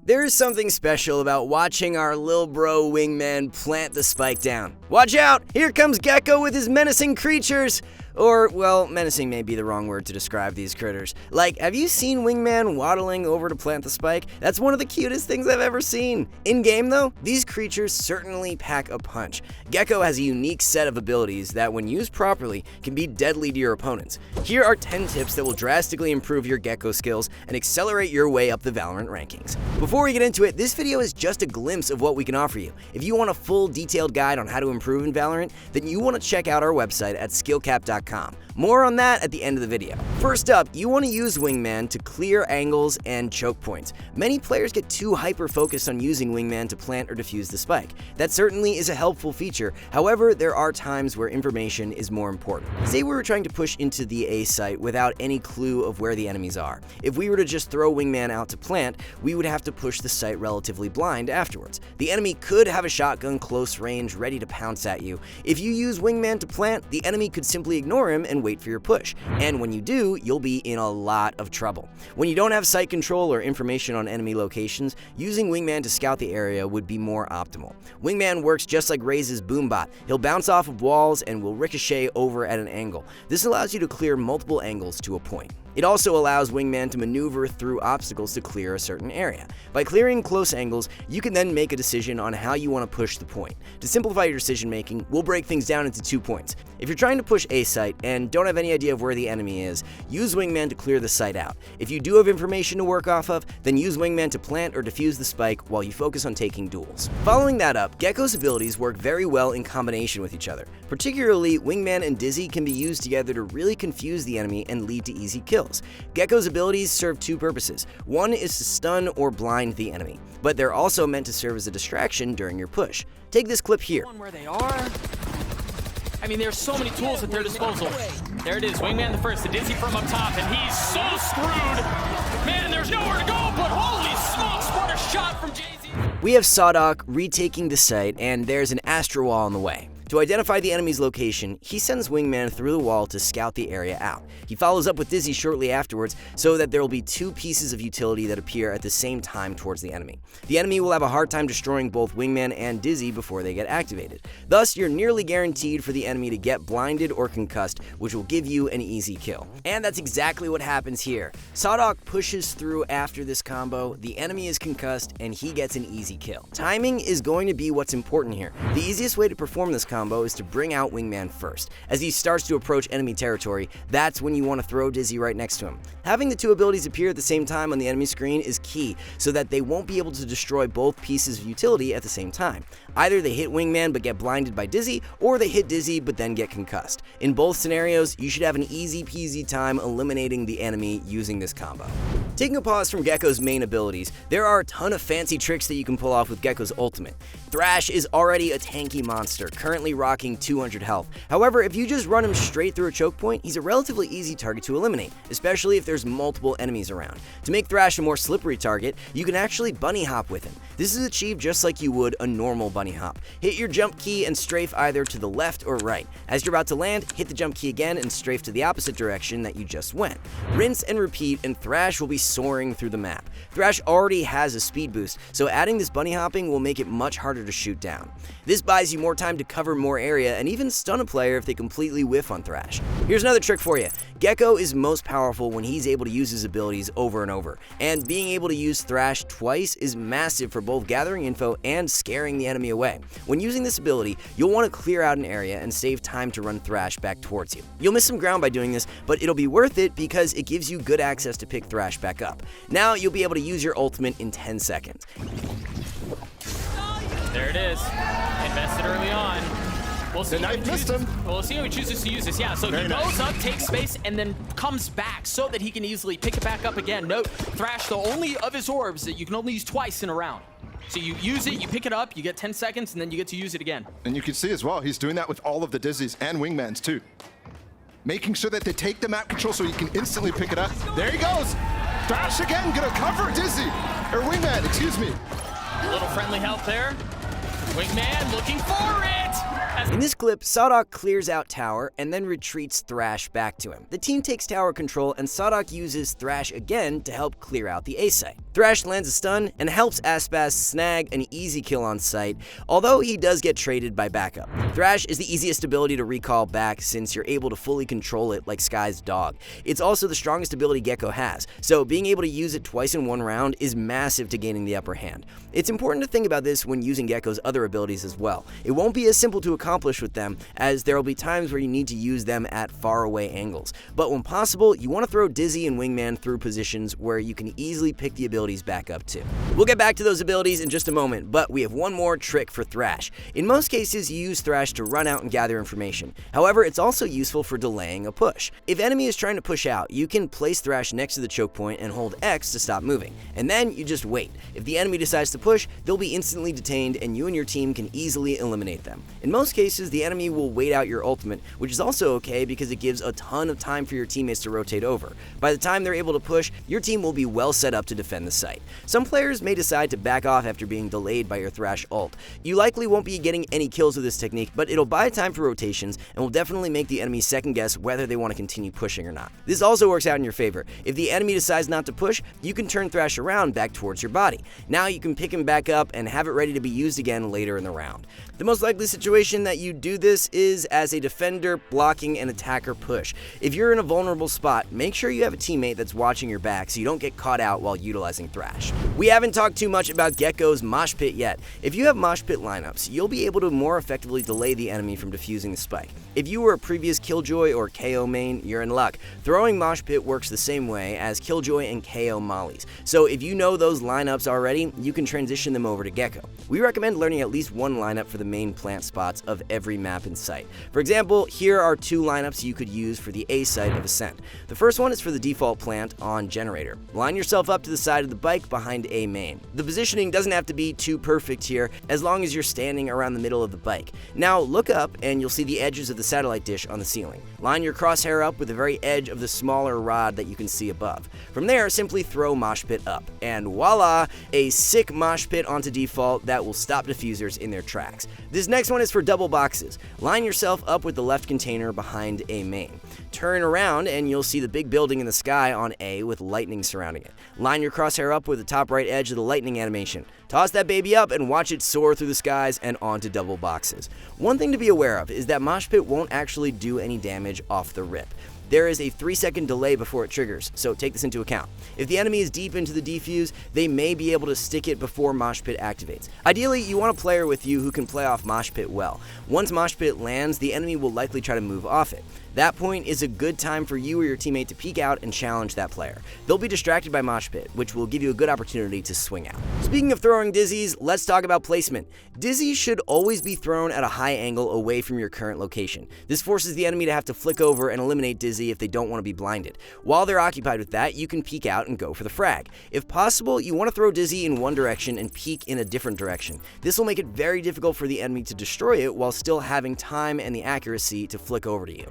There is something special about watching our lil bro Wingman plant the spike down. Watch out! Here comes Gekko with his menacing creatures! Or, well, menacing may be the wrong word to describe these critters. Like, have you seen Wingman waddling over to plant the spike? That's one of the cutest things I've ever seen. In-game, though, these creatures certainly pack a punch. Gekko has a unique set of abilities that, when used properly, can be deadly to your opponents. Here are 10 tips that will drastically improve your Gekko skills and accelerate your way up the Valorant rankings. Before we get into it, this video is just a glimpse of what we can offer you. If you want a full, detailed guide on how to improve in Valorant, then you want to check out our website at SkillCapped.com. More on that at the end of the video. First up, you want to use Wingman to clear angles and choke points. Many players get too hyper-focused on using Wingman to plant or defuse the spike. That certainly is a helpful feature, however, there are times where information is more important. Say we were trying to push into the A site without any clue of where the enemies are. If we were to just throw Wingman out to plant, we would have to push the site relatively blind afterwards. The enemy could have a shotgun close range ready to pounce at you. If you use Wingman to plant, the enemy could simply ignore him and wait for your push. And when you do, you'll be in a lot of trouble. When you don't have site control or information on enemy locations, using Wingman to scout the area would be more optimal. Wingman works just like Raze's Boombot. He'll bounce off of walls and will ricochet over at an angle. This allows you to clear multiple angles to a point. It also allows Wingman to maneuver through obstacles to clear a certain area. By clearing close angles, you can then make a decision on how you want to push the point. To simplify your decision making, we'll break things down into 2 points. If you're trying to push a site and don't have any idea of where the enemy is, use Wingman to clear the site out. If you do have information to work off of, then use Wingman to plant or defuse the spike while you focus on taking duels. Following that up, Gekko's abilities work very well in combination with each other. Particularly, Wingman and Dizzy can be used together to really confuse the enemy and lead to easy kills. Gekko's abilities serve 2 purposes. One is to stun or blind the enemy, but they're also meant to serve as a distraction during your push. Take this clip here. Where they are. I mean, there's so many tools at their disposal. There it is, Wingman the first, the Dizzy from up top, and he's so screwed. Man, there's nowhere to go, but holy smokes, what a shot from Jay-Z. We have Sawdog retaking the site, and there's an Astro Wall on the way. To identify the enemy's location, he sends Wingman through the wall to scout the area out. He follows up with Dizzy shortly afterwards so that there will be 2 pieces of utility that appear at the same time towards the enemy. The enemy will have a hard time destroying both Wingman and Dizzy before they get activated. Thus, you're nearly guaranteed for the enemy to get blinded or concussed, which will give you an easy kill. And that's exactly what happens here. Sawdog pushes through after this combo, the enemy is concussed, and he gets an easy kill. Timing is going to be what's important here. The easiest way to perform this combo is to bring out Wingman first. As he starts to approach enemy territory, that's when you want to throw Dizzy right next to him. Having the 2 abilities appear at the same time on the enemy screen is key, so that they won't be able to destroy both pieces of utility at the same time. Either they hit Wingman but get blinded by Dizzy, or they hit Dizzy but then get concussed. In both scenarios, you should have an easy peasy time eliminating the enemy using this combo. Taking a pause from Gekko's main abilities, there are a ton of fancy tricks that you can pull off with Gekko's ultimate. Thrash is already a tanky monster, currently rocking 200 health. However, if you just run him straight through a choke point, he's a relatively easy target to eliminate, especially if there's multiple enemies around. To make Thrash a more slippery target, you can actually bunny hop with him. This is achieved just like you would a normal bunny hop. Hit your jump key and strafe either to the left or right. As you're about to land, hit the jump key again and strafe to the opposite direction that you just went. Rinse and repeat, and Thrash will be soaring through the map. Thrash already has a speed boost, so adding this bunny hopping will make it much harder to shoot down. This buys you more time to cover more area and even stun a player if they completely whiff on Thrash. Here's another trick for you. Gekko is most powerful when he's able to use his abilities over and over, and being able to use Thrash twice is massive for both gathering info and scaring the enemy away. When using this ability, you'll want to clear out an area and save time to run Thrash back towards you. You'll miss some ground by doing this, but it'll be worth it because it gives you good access to pick Thrash back up. Now you'll be able to use your ultimate in 10 seconds. There it is. Invested early on. We'll see how he chooses to use this. Yeah, so he goes up, takes space, and then comes back so that he can easily pick it back up again. Note, Thrash, the only of his orbs that you can only use twice in a round. So you use it, you pick it up, you get 10 seconds, and then you get to use it again. And you can see as well, he's doing that with all of the Dizzies and Wingmans too. Making sure that they take the map control so he can instantly pick it up. There he goes! Thrash again, gonna cover Dizzy! Or Wingman, excuse me. A little friendly help there. Wingman looking for it! In this clip, Sawdog clears out tower and then retreats Thrash back to him. The team takes tower control and Sawdog uses Thrash again to help clear out the A site. Thrash lands a stun and helps Aspaz snag an easy kill on site, although he does get traded by backup. Thrash is the easiest ability to recall back since you're able to fully control it like Sky's dog. It's also the strongest ability Gekko has, so being able to use it twice in one round is massive to gaining the upper hand. It's important to think about this when using Gekko's other abilities as well. It won't be as simple to accomplish with them, as there will be times where you need to use them at far away angles. But when possible, you want to throw Dizzy and Wingman through positions where you can easily pick the abilities back up to. We'll get back to those abilities in just a moment, but we have one more trick for Thrash. In most cases, you use Thrash to run out and gather information. However, it's also useful for delaying a push. If enemy is trying to push out, you can place Thrash next to the choke point and hold X to stop moving, and then you just wait. If the enemy decides to push, they'll be instantly detained and you and your team can easily eliminate them. In most cases, the enemy will wait out your ultimate, which is also okay because it gives a ton of time for your teammates to rotate over. By the time they're able to push, your team will be well set up to defend the site. Some players may decide to back off after being delayed by your Thrash ult. You likely won't be getting any kills with this technique, but it'll buy time for rotations and will definitely make the enemy second guess whether they want to continue pushing or not. This also works out in your favor. If the enemy decides not to push, you can turn Thrash around back towards your body. Now you can pick him back up and have it ready to be used again later in the round. The most likely situation that you do this is as a defender blocking an attacker push. If you're in a vulnerable spot, make sure you have a teammate that's watching your back so you don't get caught out while utilizing Thrash. We haven't talked too much about Gekko's Mosh Pit yet. If you have Mosh Pit lineups, you'll be able to more effectively delay the enemy from defusing the spike. If you were a previous Killjoy or KO main, you're in luck. Throwing Mosh Pit works the same way as Killjoy and KO mollies. So if you know those lineups already, you can transition them over to Gekko. We recommend learning at least one lineup for the main plant spots of every map in sight. For example, here are two lineups you could use for the A site of Ascent. The first one is for the default plant on Generator. Line yourself up to the side of the bike behind A main. The positioning doesn't have to be too perfect here, as long as you're standing around the middle of the bike. Now look up and you'll see the edges of the satellite dish on the ceiling. Line your crosshair up with the very edge of the smaller rod that you can see above. From there, simply throw Mosh Pit up, and voila, a sick Mosh Pit onto default that will stop diffusers in their tracks. This next one is for double boxes. Line yourself up with the left container behind A main. Turn around and you'll see the big building in the sky on A with lightning surrounding it. Line your crosshair up with the top right edge of the lightning animation. Toss that baby up and watch it soar through the skies and onto double boxes. One thing to be aware of is that Mosh Pit won't actually do any damage off the rip. There is a 3-second delay before it triggers, so take this into account. If the enemy is deep into the defuse, they may be able to stick it before Mosh Pit activates. Ideally, you want a player with you who can play off Mosh Pit well. Once Mosh Pit lands, the enemy will likely try to move off it. That point is a good time for you or your teammate to peek out and challenge that player. They'll be distracted by Mosh Pit, which will give you a good opportunity to swing out. Speaking of throwing dizzies, let's talk about placement. Dizzies should always be thrown at a high angle away from your current location. This forces the enemy to have to flick over and eliminate Dizzy if they don't want to be blinded. While they're occupied with that, you can peek out and go for the frag. If possible, you want to throw Dizzy in one direction and peek in a different direction. This will make it very difficult for the enemy to destroy it while still having time and the accuracy to flick over to you.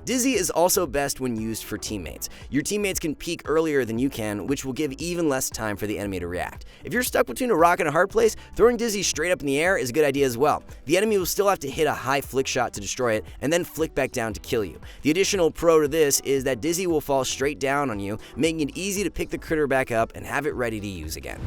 Dizzy is also best when used for teammates. Your teammates can peek earlier than you can, which will give even less time for the enemy to react. If you're stuck between a rock and a hard place, throwing Dizzy straight up in the air is a good idea as well. The enemy will still have to hit a high flick shot to destroy it, and then flick back down to kill you. The additional pro to this is that Dizzy will fall straight down on you, making it easy to pick the critter back up and have it ready to use again.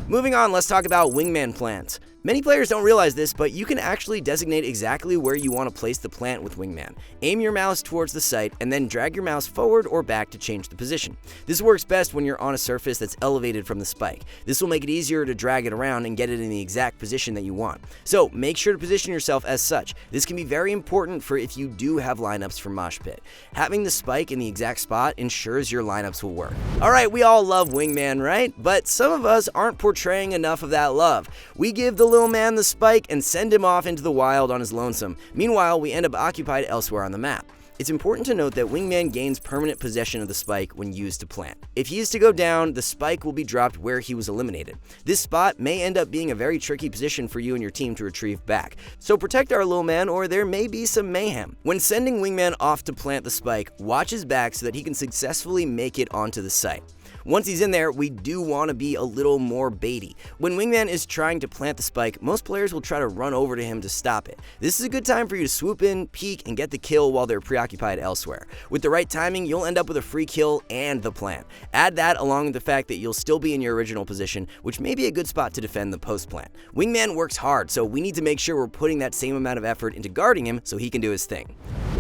Moving on, let's talk about Wingman plants. Many players don't realize this, but you can actually designate exactly where you want to place the plant with Wingman. Aim your mouse towards the site and then drag your mouse forward or back to change the position. This works best when you're on a surface that's elevated from the spike. This will make it easier to drag it around and get it in the exact position that you want. So make sure to position yourself as such. This can be very important for if you do have lineups for Mosh Pit. Having the spike in the exact spot ensures your lineups will work. Alright, we all love Wingman, right? But some of us aren't portraying enough of that love. We give the little man the spike and send him off into the wild on his lonesome. Meanwhile, we end up occupied elsewhere on the map. It's important to note that Wingman gains permanent possession of the spike when used to plant. If he is to go down, the spike will be dropped where he was eliminated. This spot may end up being a very tricky position for you and your team to retrieve back, so protect our little man or there may be some mayhem. When sending Wingman off to plant the spike, watch his back so that he can successfully make it onto the site. Once he's in there, we do want to be a little more baity. When Wingman is trying to plant the spike, most players will try to run over to him to stop it. This is a good time for you to swoop in, peek, and get the kill while they're preoccupied elsewhere. With the right timing, you'll end up with a free kill and the plant. Add that along with the fact that you'll still be in your original position, which may be a good spot to defend the post plant. Wingman works hard, so we need to make sure we're putting that same amount of effort into guarding him so he can do his thing.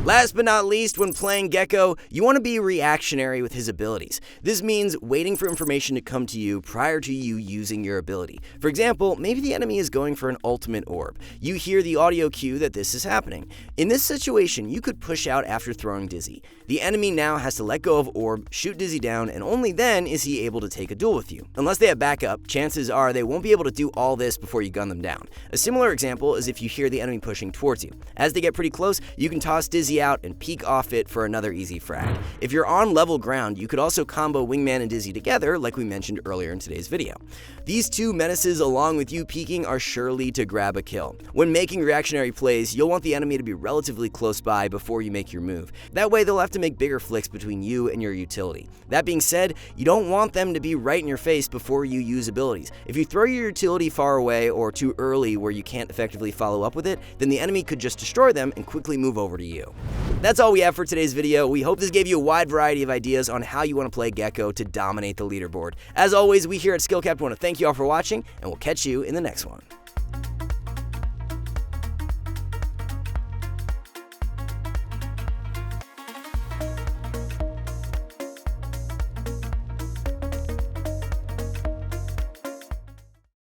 Last but not least, when playing Gekko, you want to be reactionary with his abilities. This means waiting for information to come to you prior to you using your ability. For example, maybe the enemy is going for an ultimate orb. You hear the audio cue that this is happening. In this situation, you could push out after throwing Dizzy. The enemy now has to let go of orb, shoot Dizzy down, and only then is he able to take a duel with you. Unless they have backup, chances are they won't be able to do all this before you gun them down. A similar example is if you hear the enemy pushing towards you. As they get pretty close, you can toss Dizzy out and peek off it for another easy frag. If you're on level ground, you could also combo Wingman and Dizzy together like we mentioned earlier in today's video. These two menaces along with you peeking are surely to grab a kill. When making reactionary plays, you'll want the enemy to be relatively close by before you make your move. That way they'll have to make bigger flicks between you and your utility. That being said, you don't want them to be right in your face before you use abilities. If you throw your utility far away or too early where you can't effectively follow up with it, then the enemy could just destroy them and quickly move over to you. That's all we have for today's video. We hope this gave you a wide variety of ideas on how you want to play Gekko to dominate the leaderboard. As always, we here at SkillCapped want to thank you all for watching, and we'll catch you in the next one.